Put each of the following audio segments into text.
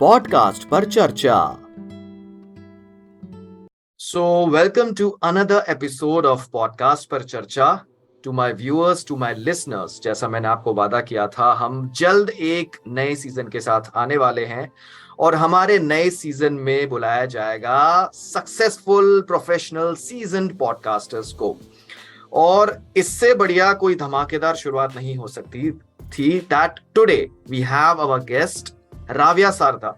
Podcast पर चर्चा. So, welcome to another episode of Podcast पर चर्चा. To my viewers, to my listeners, जैसा मैंने आपको वादा किया था, हम जल्द एक नए सीजन के साथ आने वाले हैं और हमारे नए सीजन में बुलाया जाएगा सक्सेसफुल प्रोफेशनल सीजन्ड पॉडकास्टर्स को. और इससे बढ़िया कोई धमाकेदार शुरुआत नहीं हो सकती थी. That today we have our guest Raavya Sarda.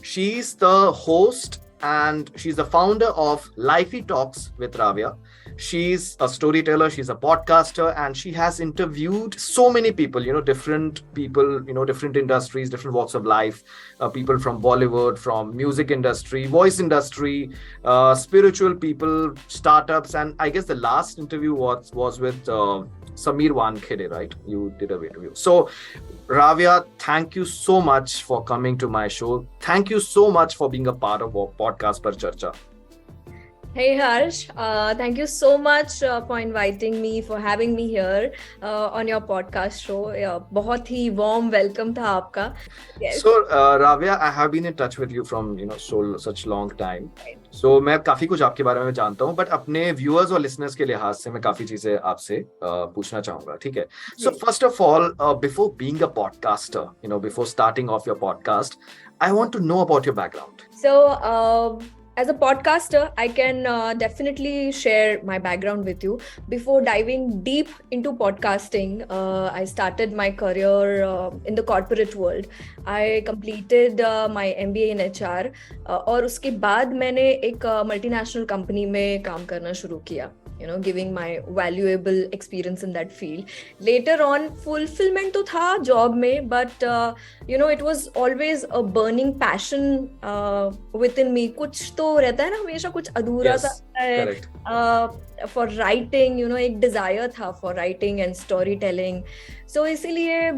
She's the host and she's the founder of Lifie Talks with Raavya. She's a storyteller, she's a podcaster, and she has interviewed so many people, different people, different industries, different walks of life, people from Bollywood, from music industry, voice industry, spiritual people, startups, and I guess the last interview was with Sameer Wankhede, right? You did an interview. So, Raavya, thank you so much for coming to my show. Thank you so much for being a part of our podcast Par Charcha. Hey Harsh, thank you so much for inviting me, for having me here on your podcast show. बहुत ही warm welcome था आपका. Yes. So Raavya, I have been in touch with you from such long time. So मैं काफी कुछ आपके बारे में जानता हूँ, but अपने viewers और listeners के लिहाज से मैं काफी चीजें आपसे पूछना चाहूँगा, ठीक है? So first of all, before being a podcaster, before starting off your podcast, I want to know about your background. So as a podcaster, I can definitely share my background with you. Before diving deep into podcasting, I started my career in the corporate world. I completed my MBA in HR और उसके बाद मैंने एक multinational company में काम करना शुरू किया. Giving my valuable experience in that field. Later on, fulfillment तो था job में, but it was always a burning passion within me. कुछ तो रहता है ना, हमेशा कुछ अधूरा सा है. For writing, एक desire था for writing and storytelling. So इसीलिए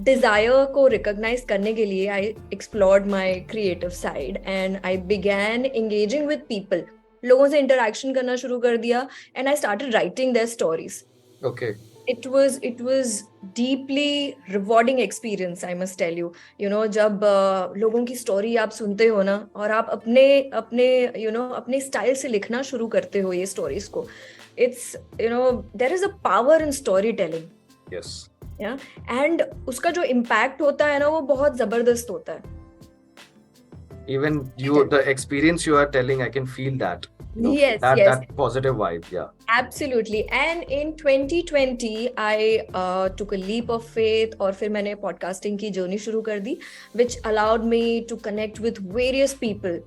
desire को recognize करने के लिए I explored my creative side and I began engaging with people. लोगों से इंटरैक्शन करना शुरू कर दिया and I started writing their stories. Okay. It was deeply rewarding experience, I must tell you. जब लोगों की स्टोरी आप सुनते हो ना और आप अपने स्टाइल से लिखना शुरू करते हो ये स्टोरीज को, it's there is a power in storytelling. Yes. Yeah, and उसका जो impact होता है ना वो बहुत जबरदस्त होता है. Even the experience you are telling, I can feel that. Yes. That positive vibe, yeah. Absolutely. And in 2020, I took a leap of faith और फिर मैंने podcasting की journey शुरू कर दी, which allowed me to connect with various people.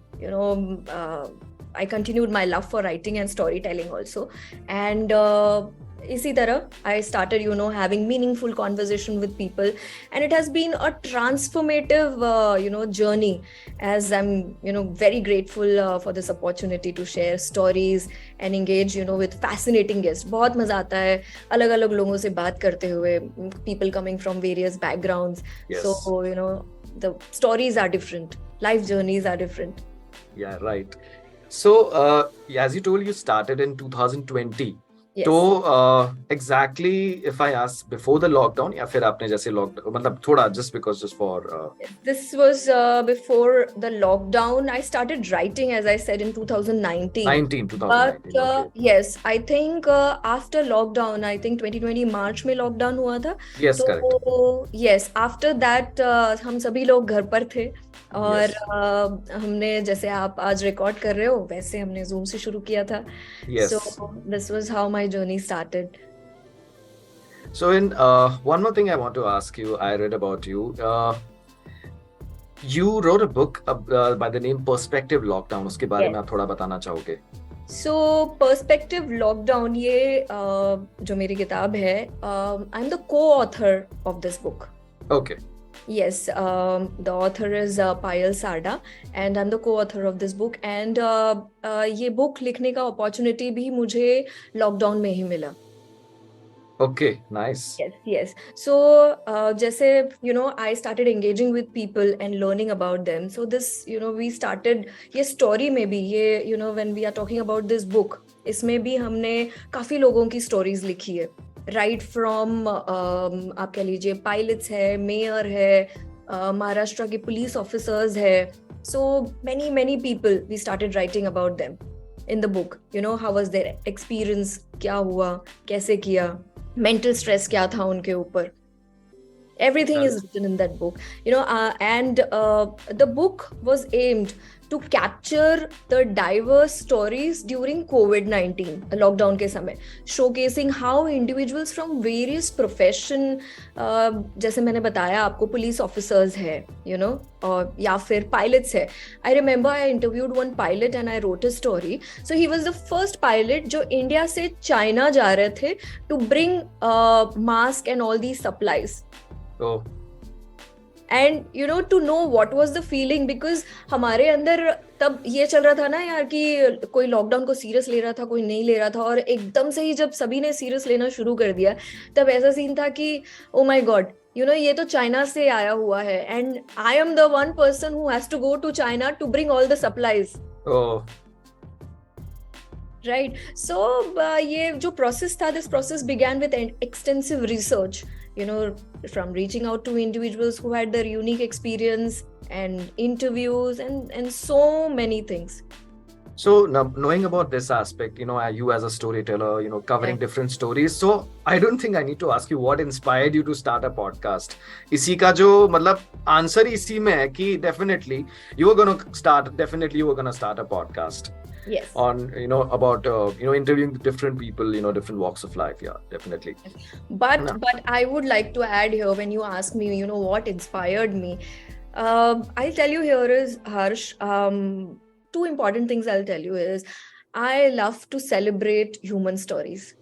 I continued my love for writing and storytelling also. And इसी तरह I started having meaningful conversation with people, and it has been a transformative journey, as I'm very grateful for this opportunity to share stories and engage with fascinating guests. बहुत मजा आता है अलग-अलग लोगों से बात करते हुए, people coming from various backgrounds. Yes. So the stories are different, life journeys are different. Yeah, right. So as you told, you started in 2020. Yes. तो exactly if I ask before the lockdown या फिर आपने जैसे lockdown मतलब थोड़ा just for This was before the lockdown. I started writing, as I said, in 2019. 2019. But okay. Yes, I think after lockdown, I think 2020 March में lockdown हुआ था. Yes, तो, correct. Yes, after that हम सभी लोग घर पर थे और हमने जैसे आप आज रिकॉर्ड कर रहे हो वैसे हमने Zoom से शुरू किया था. Yes. So this was how my journey started. So in one more thing I want to ask you, I read about you. You wrote a book by the name Perspective Lockdown. उसके बारे में आप थोड़ा बताना चाहोगे? So Perspective Lockdown ये जो मेरी किताब है, I'm the co-author of this book. Okay. Yes, the author is Par Charcha and I'm the co-author of this book. And ये book लिखने का opportunity भी मुझे lockdown में ही मिला. Okay, nice. Yes. So, जैसे, I started engaging with people and learning about them. So this, we started, ये story में भी, ये, when we are talking about this book, इसमें भी हमने काफी लोगों की stories लिखी है. Right from, आप कह लीजिए, pilots है, mayor है, महाराष्ट्र के पुलिस ऑफिसर्स है. So many people we started writing about them in the book. You know, how was their experience, क्या हुआ, कैसे किया, mental stress क्या था उनके ऊपर. Everything is written in that book, you know, and the book was aimed to capture the diverse stories during COVID-19 lockdown के समय, showcasing how individuals from various profession, जैसे मैंने बताया आपको, police officers है, you know, और या फिर pilots है. I remember I interviewed one pilot and I wrote a story. So he was the first pilot जो इंडिया से चाइना जा रहे थे to bring mask and all these supplies. Oh. And you know, to know what was the feeling, because हमारे अंदर तब ये चल रहा था ना यार कि कोई लॉकडाउन को सीरियस ले रहा था, कोई नहीं ले रहा था, और एकदम से ही जब सभी ने सीरियस लेना शुरू कर दिया तब ऐसा सीन था कि oh my God, you know, ये तो चाइना से आया हुआ है, and I am the one person who has to go to China to bring all the supplies. Oh. Right. So ये जो process था, this process began with an extensive research, you know, from reaching out to individuals who had their unique experience and interviews and so many things. So now, knowing about this aspect, you know, you as a storyteller, you know, covering different stories. So I don't think I need to ask you what inspired you to start a podcast. इसी का जो मतलब answer इसी में है कि definitely you were gonna start a podcast. Yes. On, you know, about you know, interviewing different people, you know, different walks of life. Yeah, definitely. But I would like to add here, when you ask me, you know, what inspired me, I'll tell you here is, Harsh, two important things I'll tell you is, I love to celebrate human stories.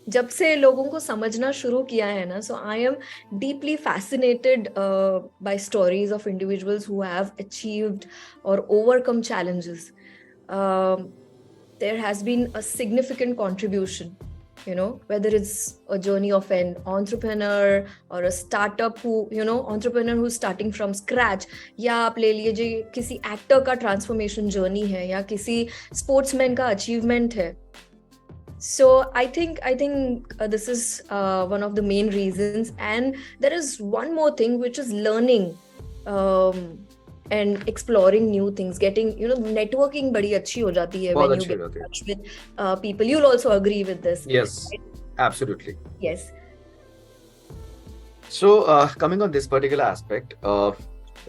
जब से लोगों को समझना शुरू किया है ना, so I am deeply fascinated by stories of individuals who have achieved or overcome challenges. There has been a significant contribution, you know, whether it's a journey of an entrepreneur or a startup who, you know, entrepreneur who's starting from scratch, या आप ले लीजिए किसी actor का transformation journey है, या किसी sportsman का achievement है. So I think this is one of the main reasons, and there is one more thing, which is learning and exploring new things, getting, you know, networking बड़ी अच्छी हो जाती है when you get in touch with people. You'll also agree with this. Yes, right? Absolutely. Yes. So coming on this particular aspect,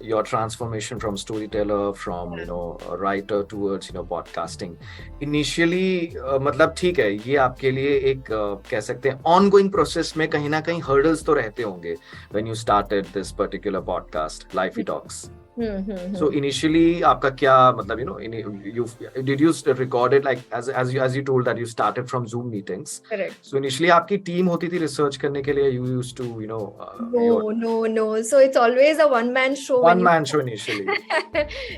your transformation from storyteller, from, you know, a writer towards, you know, podcasting, initially मतलब ठीक है, ये आपके लिए एक कह सकते हैं ongoing process में कहीं ना कहीं hurdles तो रहते होंगे when you started this particular podcast, Lifie Talks. So initially आपका क्या मतलब, you know, did you record it, like as you told that you started from Zoom meetings? Correct. So initially आपकी team होती थी research करने के लिए, you used to, you know, no. So it's always a one-man show. One-man show initially.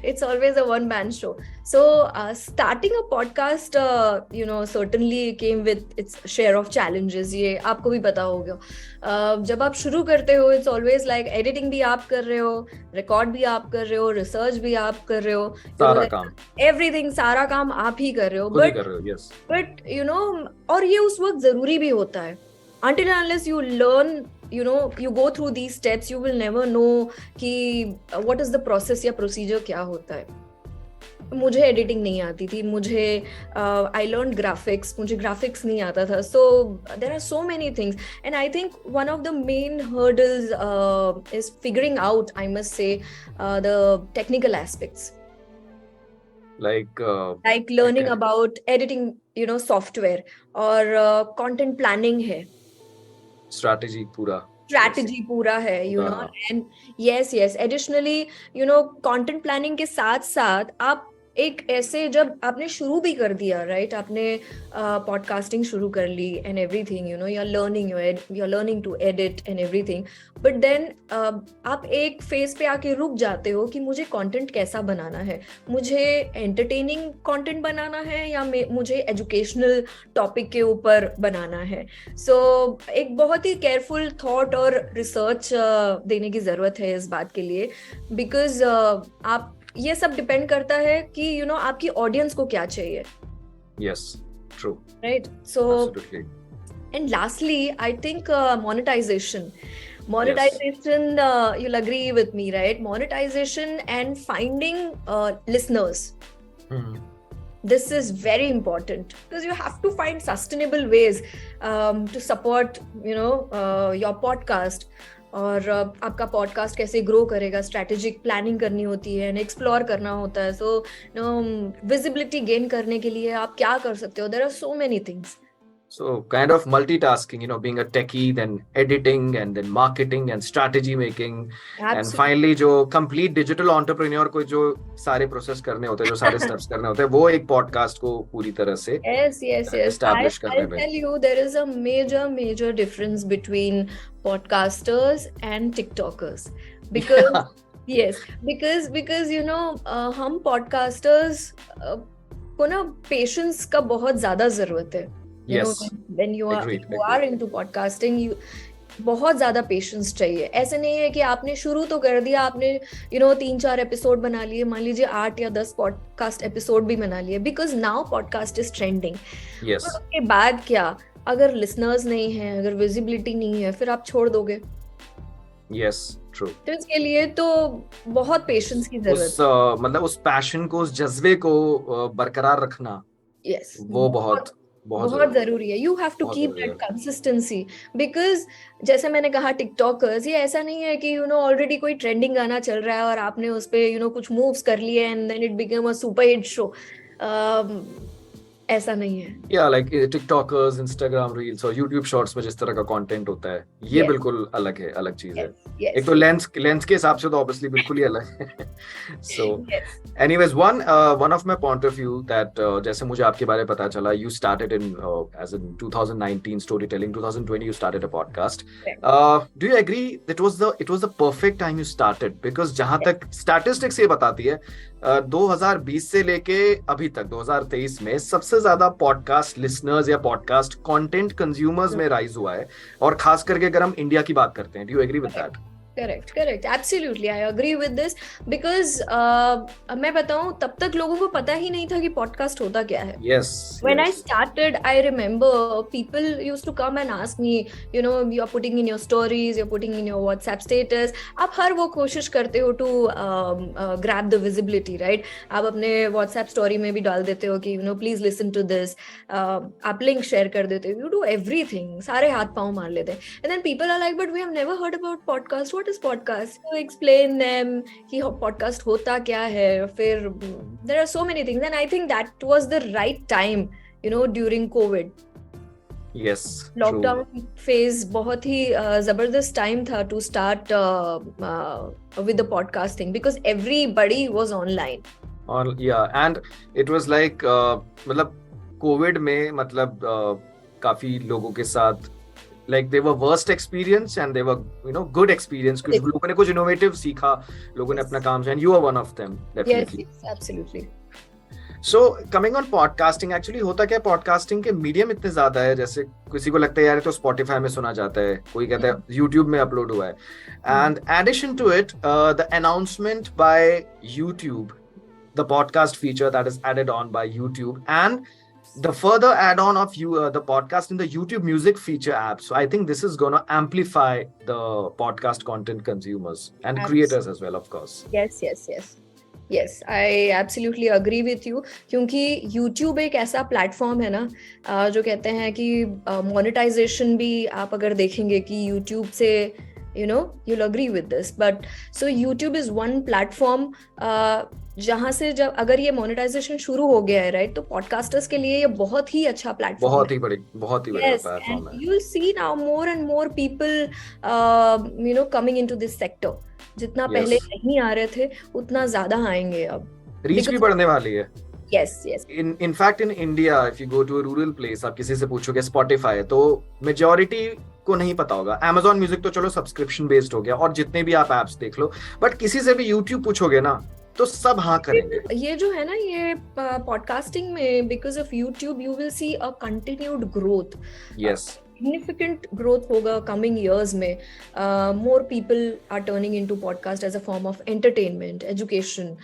It's always a one-man show. So starting a podcast, you know, certainly came with its share of challenges. ये आपको भी पता होगा. जब आप शुरू करते हो, it's always like editing भी आप कर रहे हो, record भी आप कर रहे हो, research भी आप कर रहे हो, सारा काम, everything, सारा काम आप ही कर रहे हो. Yes. But you know, और ये उस वक्त जरूरी भी होता है. Until and unless you learn, you know, you go through these steps, you will never know कि what is the process या procedure क्या होता है. मुझे एडिटिंग नहीं आती थी, मुझे आई लर्न ग्राफिक्स, मुझे ग्राफिक्स नहीं आता था. So there are so many things, and I think one of the main hurdles is figuring out, I must say, the technical aspects, like learning about editing, you know, software, और content planning है, strategy पूरा है, you know. And yes, additionally, you know, content planning के साथ साथ आप एक ऐसे, जब आपने शुरू भी कर दिया, राइट, आपने पॉडकास्टिंग शुरू कर ली and everything, you know, you are learning to edit and everything, but then आप एक फेज पे आके रुक जाते हो कि मुझे कंटेंट कैसा बनाना है, मुझे एंटरटेनिंग कंटेंट बनाना है या मुझे एजुकेशनल टॉपिक के ऊपर बनाना है. सो एक बहुत ही केयरफुल थॉट और रिसर्च देने की जरूरत है इस बात के लिए, बिकॉज आप, ये सब डिपेंड करता है कि, यू नो, आपकी ऑडियंस को क्या चाहिए. Yes, true. Right. So, absolutely. And lastly, I think Monetization, you'll agree with me, right? Monetization and finding listeners. This is very important because you have to find sustainable ways to support, your podcast. और आपका podcast कैसे grow करेगा, strategic planning करनी होती है, explore करना होता है. सो विजिबिलिटी गेन करने के लिए आप क्या कर सकते हो? There are so many things. So kind of multitasking, being a techie, then editing, and then marketing and strategy making. Absolutely. And finally जो complete digital entrepreneur को जो सारे process करने होते हैं, जो सारे steps करने होते हैं, वो एक podcast को पूरी तरह से establish करने में. I'll tell you, there is a major difference between podcasters and TikTokers. Because yes, because हम podcasters को ना patience का बहुत ज़्यादा ज़रूरत है. When you are into podcasting, बहुत ज्यादा पेशेंस चाहिए. ऐसे नहीं है कि आपने शुरू तो कर दिया, आपने 3-4 एपिसोड बना लिए, मान लीजिए 8 या 10 पॉडकास्ट एपिसोड भी बना लिए, because now podcast is trending. उसके बाद क्या, अगर लिसनर्स नहीं है, अगर विजिबिलिटी नहीं है, फिर आप छोड़ दोगे. Yes, true. तो इसके लिए तो बहुत पेशेंस की जरूरत है. मतलब उस पैशन को, उस जज्बे को बरकरार रखना, वो बहुत जरूरी है. You have to keep that consistency, because जैसे मैंने कहा, टिकटॉकर्स, ये ऐसा नहीं है कि ऑलरेडी कोई ट्रेंडिंग गाना चल रहा है और आपने उस पे कुछ मूव्स कर लिए and then it become a super hit show. ऐसा नहीं है. या लाइक टिकटॉकर्स, इंस्टाग्राम रील्स और यूट्यूब शॉर्ट्स में जिस तरह का कंटेंट होता है, ये बिल्कुल अलग है, अलग चीज है. एक तो लेंस के हिसाब से तो ऑब्वियसली बिल्कुल ही अलग है. So anyways, one of my point of view that, जैसे मुझे आपके बारे में पता चला, you started in age in 2019 story telling, 2020 you started a podcast. Do you agree it was the perfect time you started? Because जहां तक statistics ये बताती है, 2020 से लेके अभी तक 2023 में सबसे ज्यादा पॉडकास्ट लिसनर्स या पॉडकास्ट कंटेंट कंज्यूमर्स में राइज हुआ है, और खास करके अगर हम इंडिया की बात करते हैं. Do you agree with that? Correct, absolutely I agree with this, because मैं बताऊं, तब तक लोगों को पता ही नहीं था कि पॉडकास्ट होता क्या है. When I started, I remember people used to come and ask me, you're putting in your stories, you're putting in your WhatsApp status. आप हर वो कोशिश करते हो to grab the visibility, right? आप अपने WhatsApp story में भी डाल देते हो कि please listen to this. आप link share कर देते हो. You do everything. सारे हाथ पाँव मार लेते हैं. And then people are like, but we have never heard about podcast. What is podcast? So explain them कि podcast होता क्या है. फिर there are so many things, and I think that was the right time, during COVID. Yes, lockdown phase बहुत ही जबरदस्त time था to start with the podcasting, because everybody was online. And it was like मतलब COVID में मतलब काफी लोगों के साथ like they were worst experience and they were good experience, कुछ लोगों ने कुछ innovative सीखा, लोगों ने अपना काम से, and you are one of them, definitely. Yes, absolutely. So coming on podcasting, actually होता क्या है, podcasting के medium इतने ज्यादा है, जैसे किसी को लगता है यार तो Spotify में सुना जाता है, कोई कहता है YouTube में अपलोड हुआ है, and addition to it, the announcement by YouTube, the podcast feature that is added on by YouTube, and the further add-on of the podcast in the YouTube Music feature app. So I think this is going to amplify the podcast content consumers and creators as well, of course. Yes, I absolutely agree with you. क्योंकि YouTube एक ऐसा platform है ना, जो कहते हैं कि monetization भी आप अगर देखेंगे कि YouTube से you'll agree with this, but so YouTube is one platform जहां से जब अगर ये मोनेटाइजेशन शुरू हो गया है, राइट, तो पॉडकास्टर्स के लिए ये बहुत ही अच्छा प्लेटफॉर्म, बहुत ही बड़ी प्लेटफॉर्म है. You will see now more and more people coming into this sector. जितना पहले नहीं आ रहे थे, उतना ज्यादा आएंगे अब. रीच भी बढ़ने वाली है. Yes. In fact, in India, if you go to a rural place, आप किसी से पूछोगे Spotify, तो majority को नहीं पता होगा. Amazon Music तो चलो सब्सक्रिप्शन बेस्ड हो गया, और जितने भी आप एप्स देख लो, बट किसी से भी YouTube पूछोगे ना, तो सब हाँ करेंगे. ये जो है ना, ये पॉडकास्टिंग में, because of YouTube, you will see a continued growth. Yes. Significant growth होगा coming years में. More people are turning into podcast as a form of entertainment, education,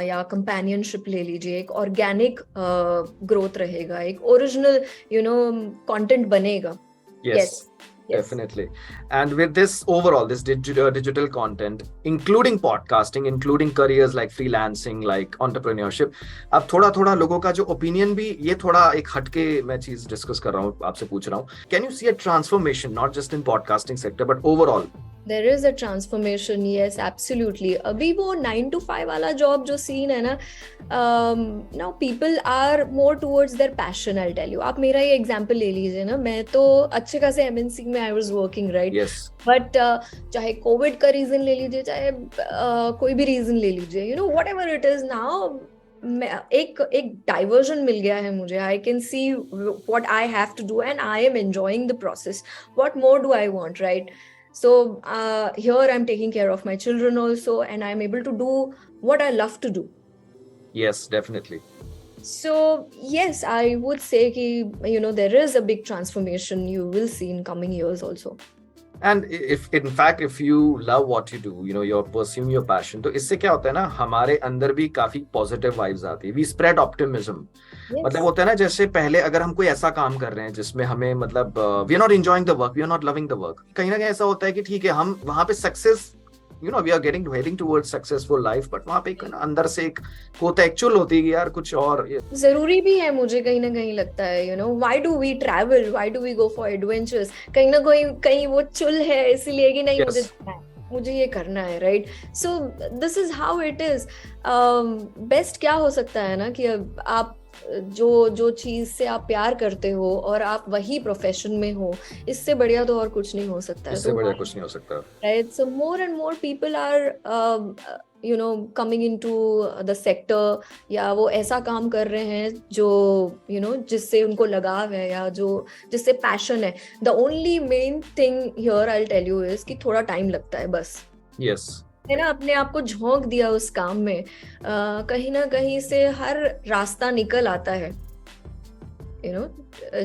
या companionship ले लीजिए. एक organic growth रहेगा, एक original content बनेगा. Yes. Yes. Definitely. And with this overall, this digital content, including podcasting, including careers like freelancing, like entrepreneurship, अब थोड़ा थोड़ा लोगों का जो ओपिनियन भी, ये थोड़ा एक हटके मैं चीज डिस्कस कर रहा हूँ, आपसे पूछ रहा हूँ, can you see a transformation not just in podcasting sector but overall? There is a transformation, yes, absolutely. अभी वो 9 to 5 वाला जॉब जो सीन है ना, now people are more towards their passion, I'll tell you. आप मेरा ये example ले लीजिए ना, मैं तो अच्छे खासे MNC में I was working, right? Yes. But चाहे कोविड का रीजन ले लीजिए, चाहे कोई भी रीजन ले लीजिए, you know, whatever it is now, एक डाइवर्जन मिल गया है मुझे. I can see what I have to do and I am enjoying the process. What more do I want, right? So here I'm taking care of my children also, and I'm able to do what I love to do. Yes, definitely. So yes, I would say ki, you know, there is a big transformation you will see in coming years also. And if in fact if you love what you do, you know, you're pursuing your passion, तो इससे क्या होता है ना, हमारे अंदर भी काफी पॉजिटिव वाइब्स आती है. We spread optimism. Yes. मतलब होता है ना, जैसे पहले अगर हम कोई ऐसा काम कर रहे हैं जिसमें हमें मतलब we are not enjoying the work, we are not loving the work, कहीं ना कहीं ऐसा होता है कि ठीक है हम वहां पे success, you know, we are heading towards successful life, but वहां पे एक अंदर से एक होता है, एक्चुअल होती है कि यार कुछ और जरूरी भी है, मुझे कहीं ना कहीं लगता है, you know, why do we travel, why do we go for adventures, कहीं ना कहीं वो चुल है इसलिए कि नहीं, Yes. मुझे ये करना है, right? So this is how it is. Best क्या हो सकता है ना कि आप जो चीज से आप प्यार करते हो और आप वही प्रोफेशन में हो, इससे बढ़िया तो और कुछ नहीं हो सकता है. इससे बढ़िया कुछ नहीं हो सकता, right? So more and more people are you know coming into the sector, या वो ऐसा काम कर रहे हैं जो you know जिससे उनको लगाव है या जिससे पैशन है. The only main thing here I'll tell you is कि थोड़ा टाइम लगता है बस. Yes. है ना, अपने आप को झोंक दिया उस काम में, कहीं ना कहीं से हर रास्ता निकल आता है, you know,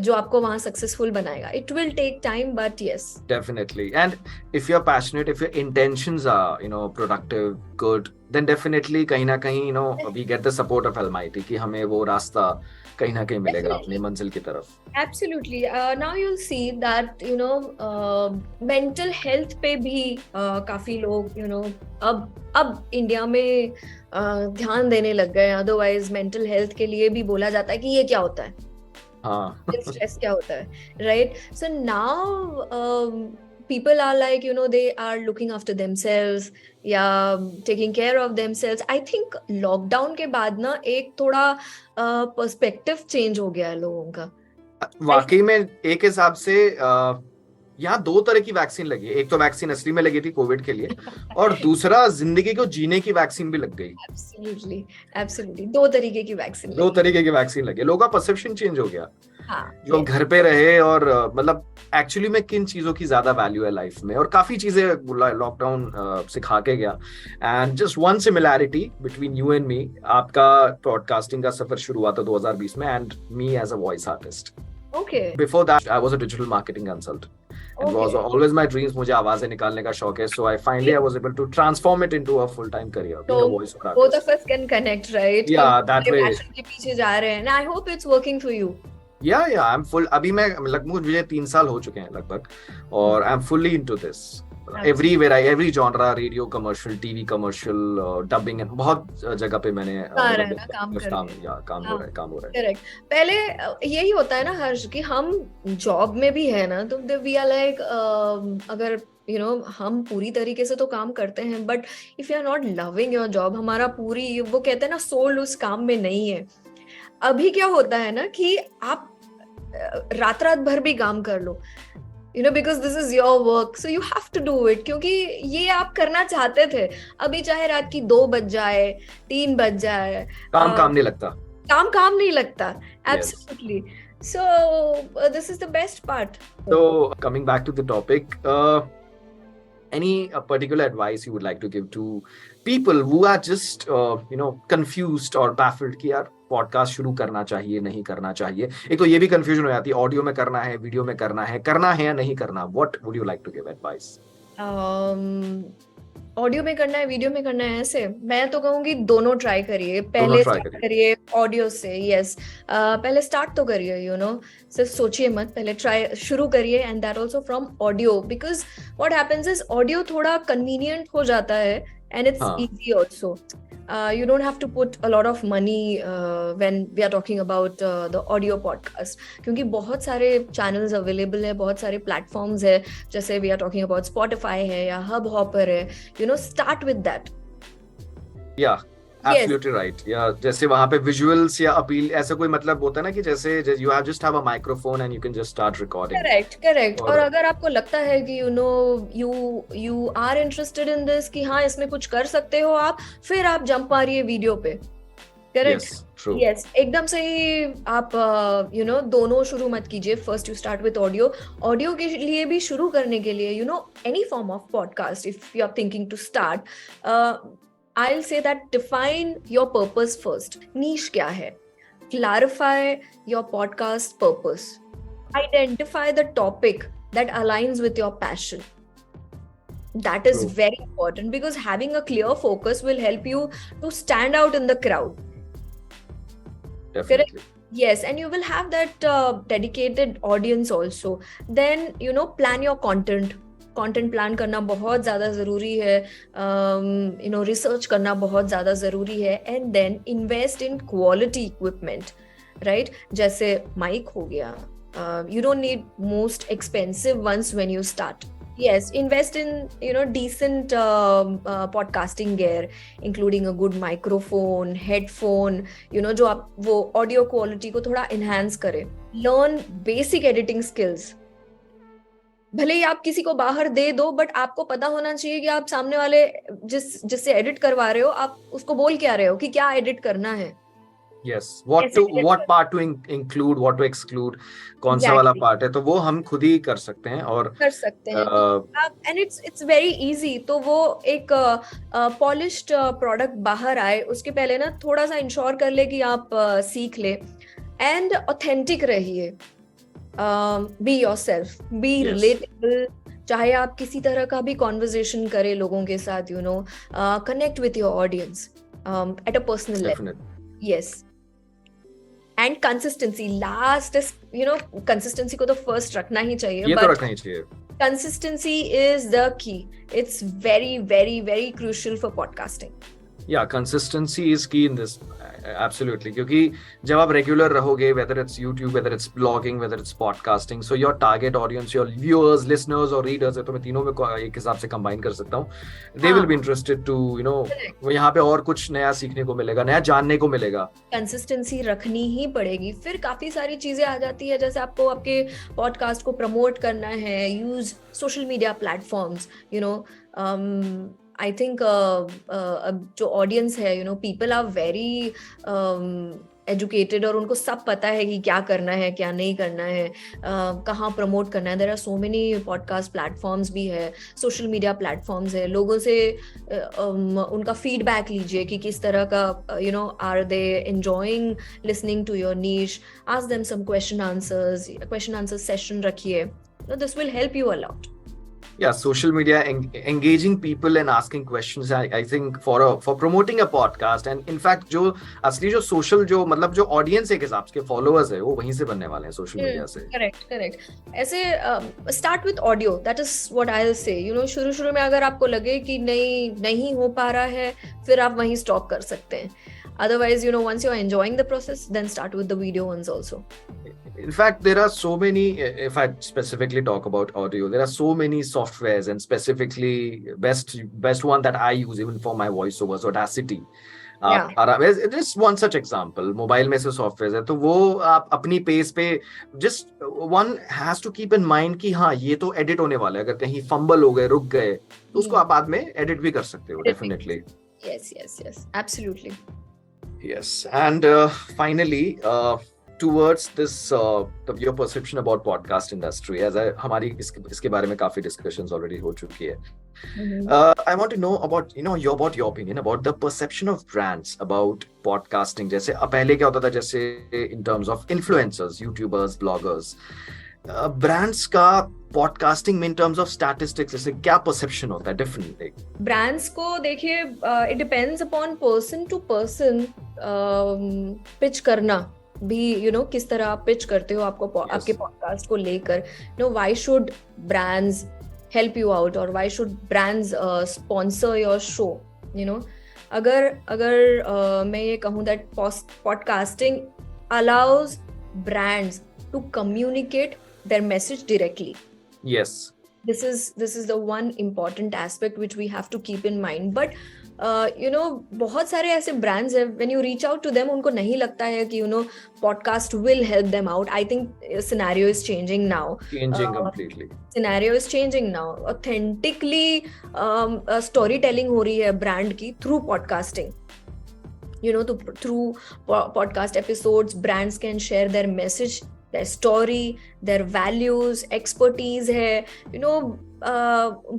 जो आपको वहां सक्सेसफुल बनाएगा. It will take time, but yes. Definitely. And if you're passionate, if your intentions are, you know, productive, good, then definitely कहीं ना कहीं, you know, we get the support of Almighty कि हमें वो रास्ता कहीं ना कहीं मिलेगा अपनी मंजिल की तरफ. Absolutely. Now you'll see that, you know, mental health पे भी काफी लोग, you know, अब इंडिया में ध्यान देने लग गए. Otherwise mental health के लिए भी बोला जाता है कि ये क्या होता है, स्ट्रेस क्या होता है, right? So now people are like, you know, they are looking after themselves, या taking care of themselves. I think lockdown के बाद ना एक थोड़ा पर्सपेक्टिव चेंज हो गया है लोगों का. वाकई में एक हिसाब से यहाँ दो तरह की वैक्सीन लगी है. एक तो वैक्सीन असली में लगी थी कोविड के लिए, और दूसरा जिंदगी को जीने की वैक्सीन भी लग गई. एब्सोल्युटली दो तरीके की वैक्सीन लगी. लोगों का परसेप्शन चेंज हो गया. जो घर पे रहे और मतलब एक्चुअली में किन चीजों की ज्यादा वैल्यू है लाइफ में, और काफी चीजें लॉकडाउन सिखा के गया. And just one similarity between you and me, आपका पॉडकास्टिंग का सफर शुरू हुआ था 2020 में, and me as a voice artist. Okay. Before that, I was a digital marketing consultant. It was always my dreams. मुझे आवाजें निकालने का शौक है. So I was able to transform it into a full-time career. So both of us can connect, right? Yeah, that way. Passion के पीछे जा रहे हैं. And I hope it's working for you. Yeah, I'm full. अभी मैं लगभग मुझे 3 साल हो चुके हैं लगभग, और I'm fully into this. Everywhere, every genre, radio commercial, TV commercial, dubbing, and बहुत जगह पे मैंने काम हो रहा है. Correct. पहले यही होता है ना हर्ष, कि हम जॉब में भी है ना, तो we are like, अगर you know हम पूरी तरीके से तो काम करते हैं, but if you are not loving your job, हमारा पूरी, वो कहते हैं ना, सोल उस काम में नहीं है. अभी क्या होता है ना कि आप रात भर भी काम कर लो, you know, because this is your work, so you have to do it, क्योंकि ये आप करना चाहते थे. अभी चाहे रात की 2 बज जाए, 3 बज जाए, काम नहीं लगता. काम नहीं लगता. Absolutely. So this is the best part. So coming back to the topic, any particular advice you would like to give to people who are just you know confused or baffled कि यार podcast शुरू करना चाहिए, नहीं करना चाहिए? एक तो ये भी कंफ्यूजन हो जाती है, ऑडियो में करना है, वीडियो में करना है या नहीं करना. What would you like to give advice? Audio में करना है, वीडियो में करना है, ऐसे मैं तो कहूंगी दोनों ट्राई करिए। पहले try स्टार्ट करिए ऑडियो से, यस। पहले स्टार्ट तो करिए, सिर्फ सोचिए मत, पहले ट्राई शुरू करिए, and that also from audio, because what happens is audio थोड़ा कन्वीनियंट हो जाता है, and it's easy also. You don't have to put a lot of money when we are talking about the audio podcast, क्योंकि बहुत सारे channels available है, बहुत सारे platforms है, जैसे we are talking about Spotify है या Hubhopper है, start with that. Yeah, absolutely right. Yeah, जैसे वहाँ पे visuals या appeal ऐसा कोई मतलब होता है ना कि जैसे you have just have a microphone and you can just start recording. Correct. और अगर आपको लगता है कि you are interested in this, कि हाँ इसमें कुछ कर सकते हो आप, फिर आप जंप मारिए वीडियो पे. करेक्ट. Yes, true. Yes, एकदम से ही आप दोनों शुरू मत कीजिए. First you start with audio के लिए भी शुरू करने के लिए any form of podcast, if you are thinking to start, I'll say that define your purpose first. Niche क्या है? Clarify your podcast purpose. Identify the topic that aligns with your passion. That is very important, because having a clear focus will help you to stand out in the crowd. Definitely. Correct? Yes, and you will have that dedicated audience also. Then, plan your content. Content plan करना बहुत ज़्यादा ज़रूरी है, research करना बहुत ज़्यादा ज़रूरी है, and then invest in quality equipment, right? जैसे माइक हो गया, you don't need most expensive ones when you start. Yes, invest in decent podcasting gear, including a good microphone, headphone, जो आप वो ऑडियो क्वालिटी को थोड़ा enhance करे. Learn basic editing skills. भले ही आप किसी को बाहर दे दो, बट आपको पता होना चाहिए कि आप सामने वाले जिससे एडिट करवा रहे हो, आप उसको बोल क्या रहे हो, कि क्या एडिट करना है. Yes, what part to include, what to exclude, कौन सा वाला पार्ट है, तो वो हम खुद ही कर सकते हैं एंड इट्स वेरी इजी. तो वो एक पॉलिश्ड प्रोडक्ट बाहर आए उसके पहले ना थोड़ा सा इंश्योर कर ले कि आप सीख ले, एंड ऑथेंटिक रहिए. Be yourself, be relatable. चाहे आप किसी तरह का भी कॉन्वर्सेशन करें लोगों के साथ, connect with your audience at a personal level. Yes. And consistency. Last is, consistency को तो first रखना ही चाहिए. ये तो रखना ही चाहिए. Consistency is the key. It's very, very, very crucial for podcasting. Yeah, consistency is key in this. Absolutely. क्योंकि जब आप रेगुलर रहोगे, whether it's YouTube, whether it's blogging, whether it's podcasting, so your target audience, your viewers, listeners और readers है, तो मैं तीनों में एक हिसाब से combine कर सकता हूँ. They will be interested to, वो यहाँ पे और कुछ नया सीखने को मिलेगा, नया जानने को मिलेगा. Consistency रखनी ही पड़ेगी. फिर काफी सारी चीजें आ जाती है, जैसे आपको आपके पॉडकास्ट को प्रमोट करना है, use social media platforms, I think जो ऑडियंस है, people are very educated, और उनको सब पता है कि क्या करना है, क्या नहीं करना है, कहाँ प्रमोट करना है. there are so many podcast platforms भी है, social media platforms है. लोगों से उनका फीडबैक लीजिए कि किस तरह का are they enjoying listening to your niche. Ask them some question answer session रखिए. This will help you a lot. Yeah, social media, engaging people and asking questions. I think for promoting a podcast, and in fact जो असली जो social जो audience एक हिसाब से followers है, वो वहीं से बनने वाले हैं social media से. Correct. ऐसे start with audio. That is what I'll say. शुरू में अगर आपको लगे कि नहीं हो पा रहा है, फिर आप वहीं stop कर सकते हैं. Otherwise, once you're enjoying the process, then start with the video ones also. In fact, there are so many, if I specifically talk about audio, there are so many softwares, and specifically best one that I use even for my voiceovers, Audacity. Just one such example, mobile में से software है, तो वो आप अपनी pace पे just one has to keep in mind कि हाँ ये तो edit होने वाला है, अगर कहीं fumble हो गए, रुक गए, तो उसको आप बाद में edit भी कर सकते हो, definitely. Yes, absolutely. Yes, and finally, towards this, your perception about podcast industry, as हमारी इसके बारे में काफी discussions already हो चुकी है. I want to know about your opinion about the perception of brands about podcasting. जैसे पहले क्या होता था, जैसे in terms of influencers, YouTubers, bloggers, brands का पॉडकास्टिंग में इन टर्म्स ऑफ स्टैटिस्टिक्स जैसे क्या परसेप्शन होता है डिफरेंटली? ब्रांड्स को देखिए, it depends upon person to person pitch करना भी, किस तरह आप पिच करते हो आपके पॉडकास्ट को लेकर. Why should brands help you out or why should brands sponsor your show? अगर मैं ये कहूँ that podcasting allows brands to communicate their message directly. Yes. This is the one important aspect which we have to keep in mind. But बहुत सारे ऐसे brands हैं, when you reach out to them, उनको नहीं लगता है कि podcast will help them out. I think scenario is changing now. Completely. Scenario is changing now. Authentically storytelling हो रही है brand की through podcasting. Through podcast episodes, brands can share their message, their story, their values, expertise है,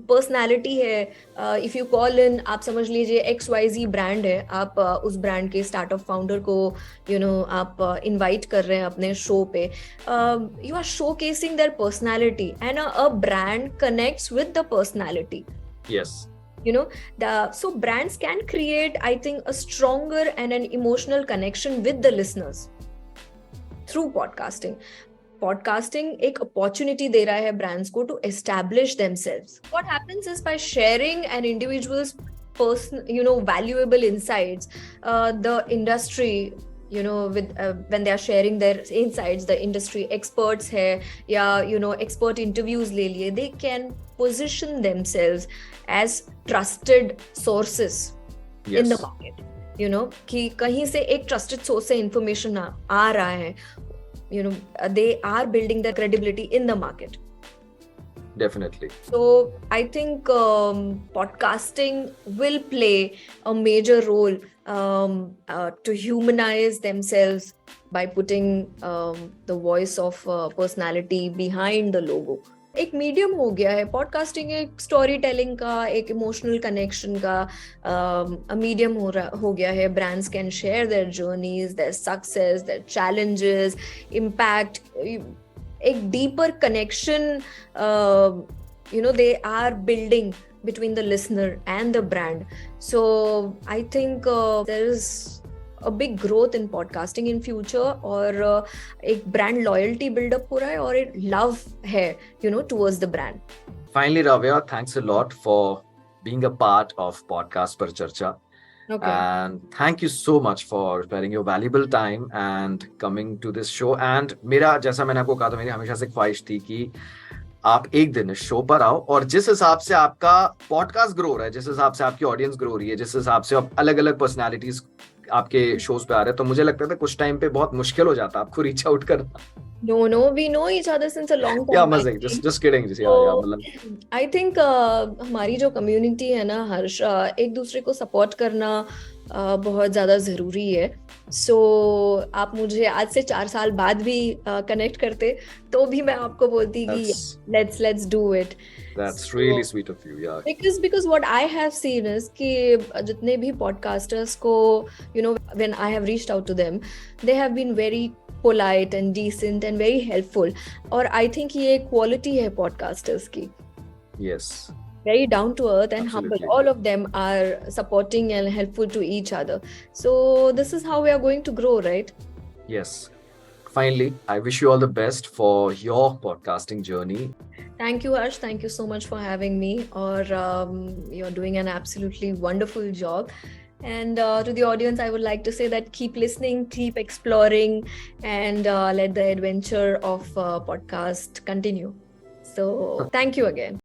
personality है. If you call in, आप समझ लीजिए XYZ brand है, आप उस brand के startup founder को आप invite कर रहे हैं अपने show पे. You are showcasing their personality, and a brand connects with the personality. Yes. So brands can create, I think, a stronger and an emotional connection with the listeners through podcasting. Podcasting एक opportunity दे रहा है brands को to establish themselves. What happens is by sharing an individual's valuable insights, the industry, with when they are sharing their insights, the industry experts है या expert interviews ले लिए, they can position themselves as trusted sources in the market. कि कहीं से एक trusted source से information आ रहा है. They are building their credibility in the market. Definitely. So I think podcasting will play a major role to humanize themselves by putting the voice of personality behind the logo. एक medium हो गया है podcasting, एक story telling का, एक emotional connection का medium हो गया है. Brands can share their journeys, their success, their challenges, impact, एक deeper connection they are building between the listener and the brand. So I think there is a big growth in podcasting in future, और एक brand loyalty build up हो रहा है और एक love है towards the brand. Finally, Raavya, thanks a lot for being a part of podcast Par Charcha. Okay. And thank you so much for sparing your valuable time and coming to this show. And मेरा, जैसा मैंने आपको कहा था, मेरी हमेशा से ख्वाहिश थी कि आप एक दिन इस शो पर आओ, और जिस हिसाब से आपका पॉडकास्ट ग्रो हो रहा है, जिस हिसाब से आपकी ऑडियंस ग्रो हो रही है, जिस हिसाब से आप अलग अलग पर्सनालिटीज आपके शोज पे आ रहे हैं, तो मुझे लगता था कुछ टाइम पे बहुत मुश्किल हो जाता आपको रीच आउट करना. No, we know each other since a long time. Yeah, मजाक, just kidding. मतलब I think हमारी जो कम्युनिटी है ना हर्ष, एक दूसरे को सपोर्ट करना बहुत ज्यादा जरूरी है. सो आप मुझे आज से 4 साल बाद भी कनेक्ट करते तो भी मैं आपको बोलती कि let's do it. That's really sweet of you. Yeah. Because what I have seen is कि जितने भी podcasters को when I have reached out to them, they have been very polite and decent and very helpful. और I think ये quality है podcasters की. Yes. Very down to earth and Absolutely. humble. All of them are supporting and helpful to each other. So this is how we are going to grow, right? Yes. Finally, I wish you all the best for your podcasting journey. Thank you, Harsh. Thank you so much for having me. Or you're doing an absolutely wonderful job. And to the audience, I would like to say that keep listening, keep exploring, and let the adventure of podcast continue. So thank you again.